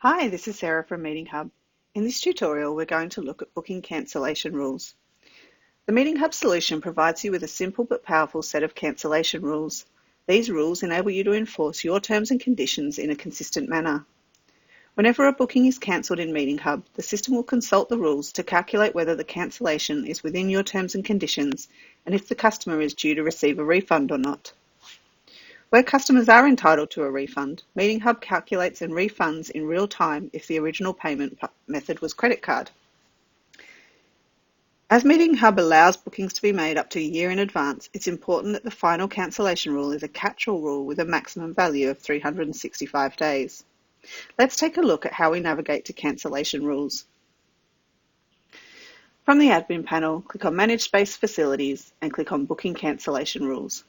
Hi, this is Sarah from Meeting Hub. In this tutorial, we're going to look at booking cancellation rules. The Meeting Hub solution provides you with a simple but powerful set of cancellation rules. These rules enable you to enforce your terms and conditions in a consistent manner. Whenever a booking is cancelled in Meeting Hub, the system will consult the rules to calculate whether the cancellation is within your terms and conditions and if the customer is due to receive a refund or not. Where customers are entitled to a refund, Meeting Hub calculates and refunds in real time if the original payment method was credit card. As Meeting Hub allows bookings to be made up to a year in advance, it's important that the final cancellation rule is a catch-all rule with a maximum value of 365 days. Let's take a look at how we navigate to cancellation rules. From the admin panel, click on Manage Space Facilities and click on Booking Cancellation Rules.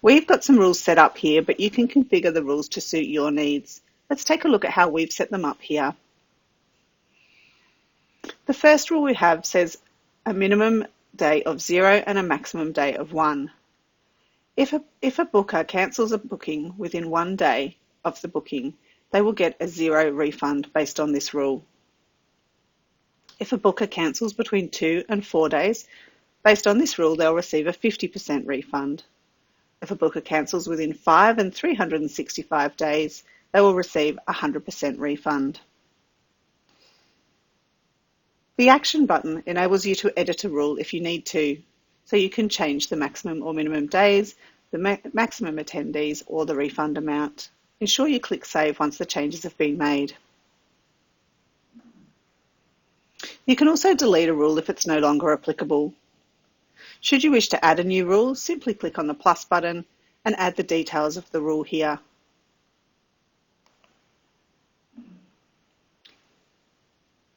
We've got some rules set up here, but you can configure the rules to suit your needs. Let's take a look at how we've set them up here. The first rule we have says a minimum day of 0 and a maximum day of 1. If a booker cancels a booking within 1 day of the booking, they will get a 0 refund based on this rule. If a booker cancels between 2 and 4 days, based on this rule, they'll receive a 50% refund. If a booker cancels within 5 and 365 days, they will receive a 100% refund. The Action button enables you to edit a rule if you need to, so you can change the maximum or minimum days, the maximum attendees, or the refund amount. Ensure you click Save once the changes have been made. You can also delete a rule if it's no longer applicable. Should you wish to add a new rule, simply click on the plus button and add the details of the rule here.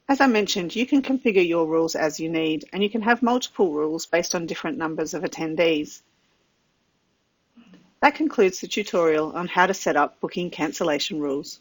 As I mentioned, you can configure your rules as you need, and you can have multiple rules based on different numbers of attendees. That concludes the tutorial on how to set up booking cancellation rules.